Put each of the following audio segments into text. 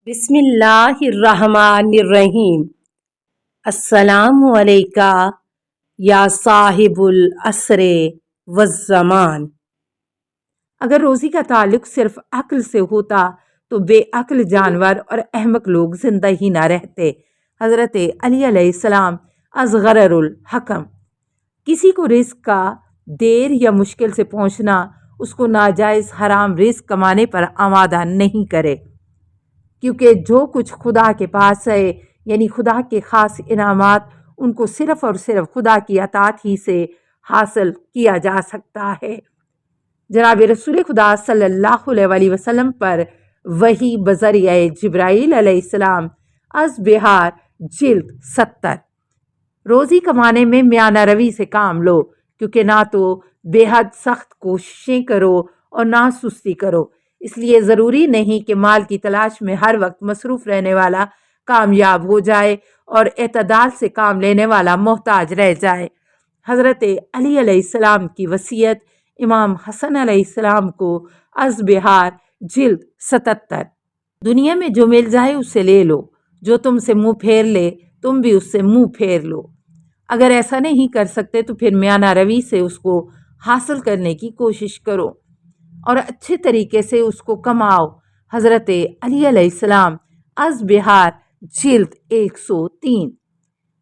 بسم اللہ الرحمن الرحیم۔ السلام علیکہ یا صاحب العصر والزمان۔ اگر روزی کا تعلق صرف عقل سے ہوتا تو بے عقل جانور اور احمق لوگ زندہ ہی نہ رہتے۔ حضرت علی علیہ السلام از غرر الحکم۔ کسی کو رزق کا دیر یا مشکل سے پہنچنا اس کو ناجائز حرام رزق کمانے پر آمادہ نہیں کرے، کیونکہ جو کچھ خدا کے پاس ہے یعنی خدا کے خاص انعامات ان کو صرف اور صرف خدا کی اطاعت ہی سے حاصل کیا جا سکتا ہے۔ جناب رسول خدا صلی اللہ علیہ وسلم پر وحی بذریعہ جبرائیل علیہ السلام از بہار جلد 70۔ روزی کمانے میں میانہ روی سے کام لو، کیونکہ نہ تو بے حد سخت کوششیں کرو اور نہ سستی کرو۔ اس لیے ضروری نہیں کہ مال کی تلاش میں ہر وقت مصروف رہنے والا کامیاب ہو جائے اور اعتدال سے کام لینے والا محتاج رہ جائے۔ حضرت علی علیہ السلام کی وصیت امام حسن علیہ السلام کو از بہار جلد 77۔ دنیا میں جو مل جائے اسے لے لو، جو تم سے منہ پھیر لے تم بھی اس سے منہ پھیر لو۔ اگر ایسا نہیں کر سکتے تو پھر میانہ روی سے اس کو حاصل کرنے کی کوشش کرو اور اچھے طریقے سے اس کو کماؤ۔ حضرت علی علیہ السلام از بہار جلد 103۔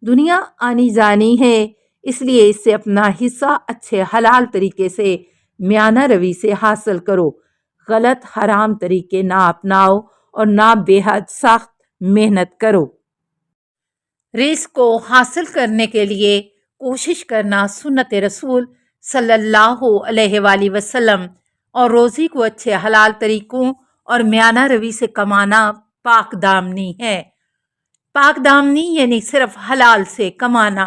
دنیا آنی جانی ہے، اس لیے اس سے اپنا حصہ اچھے حلال طریقے سے میانہ روی سے حاصل کرو۔ غلط حرام طریقے نہ اپناؤ اور نہ بے حد سخت محنت کرو۔ رزق کو حاصل کرنے کے لیے کوشش کرنا سنت رسول صلی اللہ علیہ وآلہ وسلم اور روزی کو اچھے حلال طریقوں اور میانہ روی سے کمانا پاک دامنی ہے۔ پاک دامنی یعنی صرف حلال سے کمانا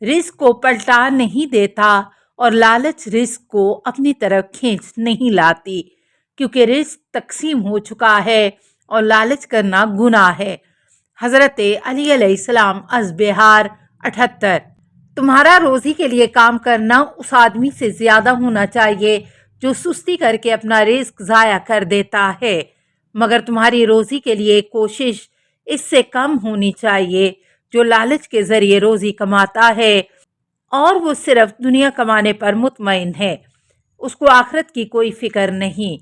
رزق کو پلٹا نہیں دیتا اور لالچ رزق کو اپنی طرف کھینچ نہیں لاتی، کیونکہ رزق تقسیم ہو چکا ہے اور لالچ کرنا گناہ ہے۔ حضرت علی علیہ السلام از بہار 78۔ تمہارا روزی کے لیے کام کرنا اس آدمی سے زیادہ ہونا چاہیے جو سستی کر کے اپنا رزق ضائع کر دیتا ہے، مگر تمہاری روزی کے لیے کوشش اس سے کم ہونی چاہیے جو لالچ کے ذریعے روزی کماتا ہے اور وہ صرف دنیا کمانے پر مطمئن ہے، اس کو آخرت کی کوئی فکر نہیں۔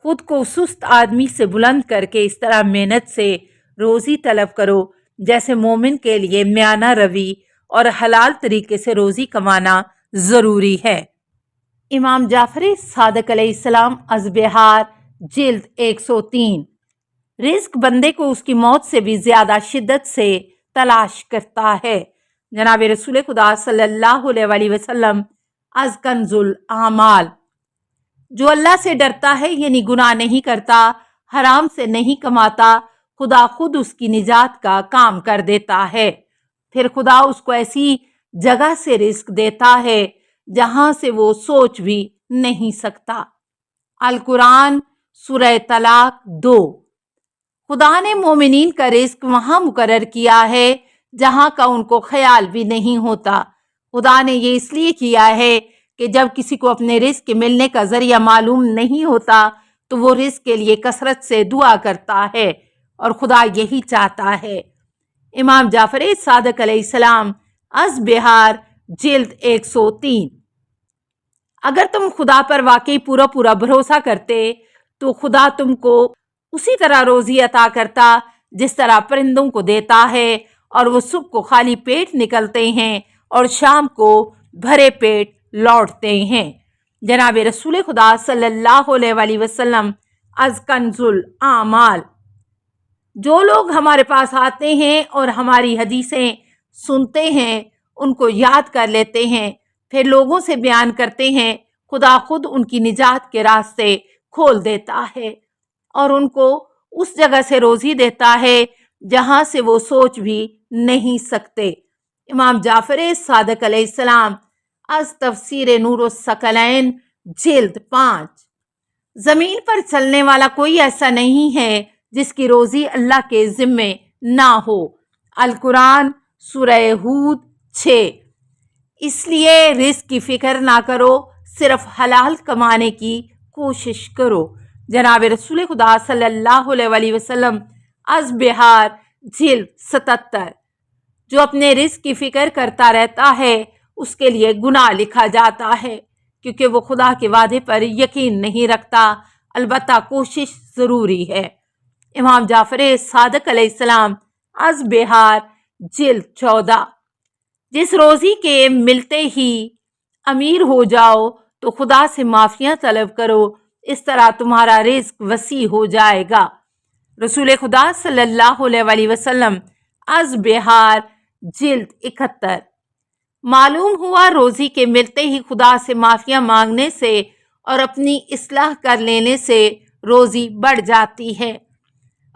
خود کو سست آدمی سے بلند کر کے اس طرح محنت سے روزی طلب کرو جیسے مومن کے لیے میانہ روی اور حلال طریقے سے روزی کمانا ضروری ہے۔ امام جعفر صادق علیہ السلام از بہار جلد 103۔ رزق بندے کو اس کی موت سے بھی زیادہ شدت سے تلاش کرتا ہے۔ جناب رسول خدا صلی اللہ علیہ وآلہ وسلم از کنز الاعمال۔ جو اللہ سے ڈرتا ہے یعنی گناہ نہیں کرتا، حرام سے نہیں کماتا، خدا خود اس کی نجات کا کام کر دیتا ہے۔ پھر خدا اس کو ایسی جگہ سے رزق دیتا ہے جہاں سے وہ سوچ بھی نہیں سکتا۔ القرآن سورہ طلاق 2۔ خدا نے مومنین کا رزق وہاں مقرر کیا ہے جہاں کا ان کو خیال بھی نہیں ہوتا۔ خدا نے یہ اس لیے کیا ہے کہ جب کسی کو اپنے رزق کے ملنے کا ذریعہ معلوم نہیں ہوتا تو وہ رزق کے لیے کثرت سے دعا کرتا ہے، اور خدا یہی چاہتا ہے۔ امام جعفر صادق علیہ السلام از بہار جلد 103۔ اگر تم خدا پر واقعی پورا بھروسہ کرتے تو خدا تم کو اسی طرح روزی عطا کرتا جس طرح پرندوں کو دیتا ہے، اور وہ صبح کو خالی پیٹ نکلتے ہیں اور شام کو بھرے پیٹ لوٹتے ہیں۔ جناب رسول خدا صلی اللہ علیہ وآلہ وسلم از کنز الاعمال۔ جو لوگ ہمارے پاس آتے ہیں اور ہماری حدیثیں سنتے ہیں، ان کو یاد کر لیتے ہیں، پھر لوگوں سے بیان کرتے ہیں، خدا خود ان کی نجات کے راستے کھول دیتا ہے اور ان کو اس جگہ سے روزی دیتا ہے جہاں سے وہ سوچ بھی نہیں سکتے۔ امام جعفر صادق علیہ السلام از تفسیر نور الثقلین جلد 5۔ زمین پر چلنے والا کوئی ایسا نہیں ہے جس کی روزی اللہ کے ذمے نہ ہو۔ القرآن سورہ ہود 6۔ اس لیے رزق کی فکر نہ کرو، صرف حلال کمانے کی کوشش کرو۔ جناب رسول خدا صلی اللہ علیہ وسلم از بہار جلد 77۔ جو اپنے رزق کی فکر کرتا رہتا ہے اس کے لیے گناہ لکھا جاتا ہے، کیونکہ وہ خدا کے وعدے پر یقین نہیں رکھتا، البتہ کوشش ضروری ہے۔ امام جعفر صادق علیہ السلام از بہار جلد 14۔ جس روزی کے ملتے ہی امیر ہو جاؤ تو خدا سے معافیاں طلب کرو، اس طرح تمہارا رزق وسیع ہو جائے گا۔ رسول خدا صلی اللہ علیہ وسلم از بہار جلد 71۔ معلوم ہوا روزی کے ملتے ہی خدا سے معافیاں مانگنے سے اور اپنی اصلاح کر لینے سے روزی بڑھ جاتی ہے۔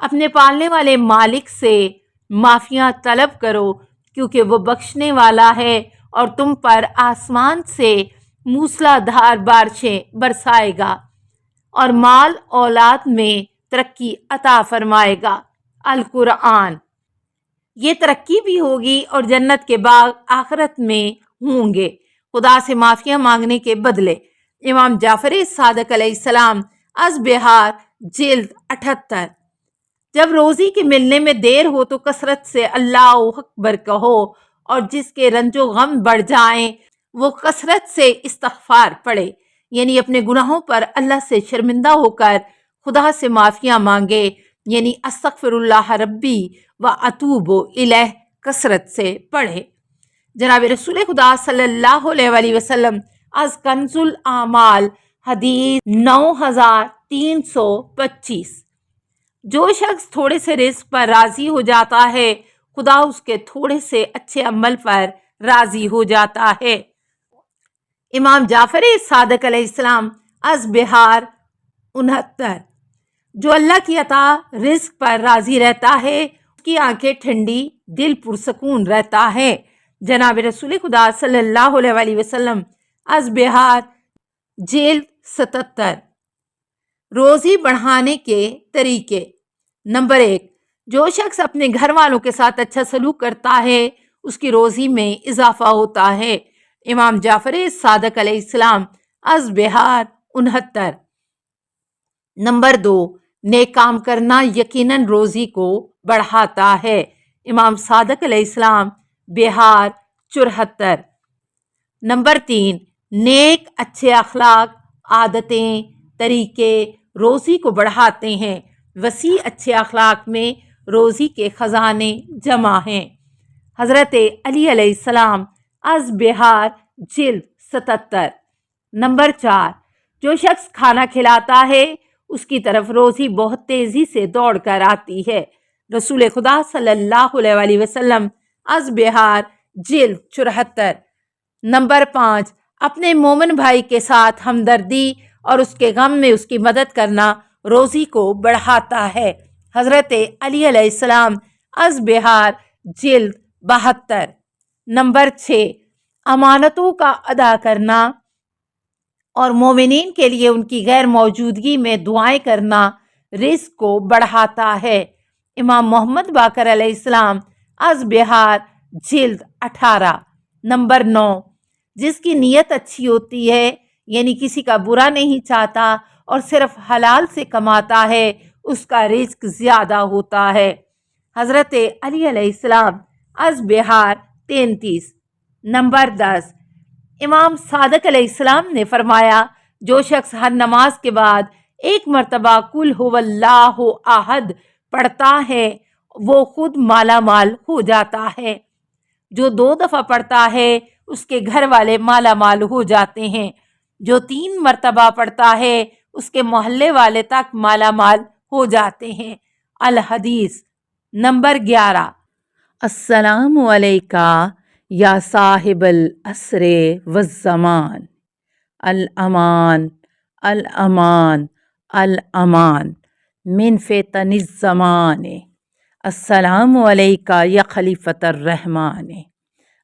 اپنے پالنے والے مالک سے معافیاں طلب کرو، کیونکہ وہ بخشنے والا ہے اور تم پر آسمان سے موسلا دھار بارشیں برسائے گا اور مال اولاد میں ترقی عطا فرمائے گا۔ القرآن۔ یہ ترقی بھی ہوگی اور جنت کے باغ آخرت میں ہوں گے خدا سے معافیاں مانگنے کے بدلے۔ امام جعفر صادق علیہ السلام از بہار جلد 78۔ جب روزی کے ملنے میں دیر ہو تو کثرت سے اللہ اکبر کہو، اور جس کے رنج و غم بڑھ جائیں وہ کثرت سے استغفار پڑھے، یعنی اپنے گناہوں پر اللہ سے شرمندہ ہو کر خدا سے معافیاں مانگے، یعنی استغفر اللہ ربی و اتوب الیہ کثرت سے پڑھے۔ جناب رسول خدا صلی اللہ علیہ وسلم از کنز الاعمال حدیث 9325۔ جو شخص تھوڑے سے رزق پر راضی ہو جاتا ہے خدا اس کے تھوڑے سے اچھے عمل پر راضی ہو جاتا ہے۔ امام جعفر صادق علیہ السلام از بہار 69۔ جو اللہ کی عطا رزق پر راضی رہتا ہے اس کی آنکھیں ٹھنڈی، دل پرسکون رہتا ہے۔ جناب رسول خدا صلی اللہ علیہ وسلم از بہار جلد 77۔ روزی بڑھانے کے طریقے۔ نمبر 1، جو شخص اپنے گھر والوں کے ساتھ اچھا سلوک کرتا ہے اس کی روزی میں اضافہ ہوتا ہے۔ امام جعفر صادق علیہ السلام از بہار 69۔ نمبر 2، نیک کام کرنا یقیناً روزی کو بڑھاتا ہے۔ امام صادق علیہ السلام بہار 74۔ نمبر 3، نیک اچھے اخلاق، عادتیں، طریقے روزی کو بڑھاتے ہیں۔ وسیع اچھے اخلاق میں روزی کے خزانے جمع ہیں۔ حضرت علی علیہ السلام از بہار جلد 77۔ نمبر 4، جو شخص کھانا کھلاتا ہے اس کی طرف روزی بہت تیزی سے دوڑ کر آتی ہے۔ رسول خدا صلی اللہ علیہ وسلم از بہار جلد 74۔ نمبر 5، اپنے مومن بھائی کے ساتھ ہمدردی اور اس کے غم میں اس کی مدد کرنا روزی کو بڑھاتا ہے۔ حضرت علی علیہ السلام از بہار جلد 72۔ نمبر 6، امانتوں کا ادا کرنا اور مومنین کے لیے ان کی غیر موجودگی میں دعائیں کرنا رزق کو بڑھاتا ہے۔ امام محمد باقر علیہ السلام از بہار جلد 18۔ نمبر 9، جس کی نیت اچھی ہوتی ہے، یعنی کسی کا برا نہیں چاہتا اور صرف حلال سے کماتا ہے، اس کا رزق زیادہ ہوتا ہے۔ حضرت علی علیہ السلام از بہار 33۔ نمبر 10، امام صادق علیہ السلام نے فرمایا جو شخص ہر نماز کے بعد ایک مرتبہ قل هو اللہ احد پڑھتا ہے وہ خود مالا مال ہو جاتا ہے۔ جو 2 دفعہ پڑھتا ہے اس کے گھر والے مالا مال ہو جاتے ہیں۔ جو 3 مرتبہ پڑھتا ہے اس کے محلے والے تک مالا مال ہو جاتے ہیں۔ الحدیث۔ نمبر 11، السلام علیکہ یا صاحب العصر والزمان، الامان الامان الامان من فتن الزمان، السلام علیکہ یا خلیفۃ الرحمن،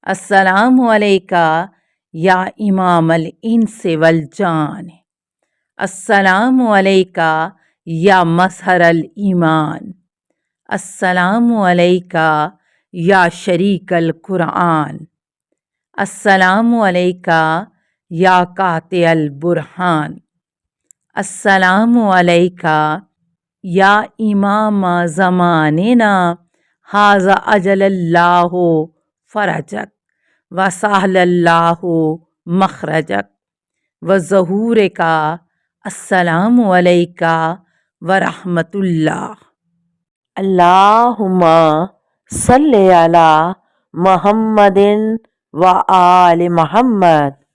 السلام علیکہ یا امام الانس والجان، السلام علیکہ یا مظہر الایمان، السلام علیکہ یا شریک القرآن، السلام علیکہ یا قاطع البرہان، السلام علیکہ یا امام زماننا حاذا اجل اللہ فرجک وسہل اللہ مخرجک وظہور کا السلام علیکہ ورحمۃ اللہ۔ اللہم صلی علی محمد و آل محمد۔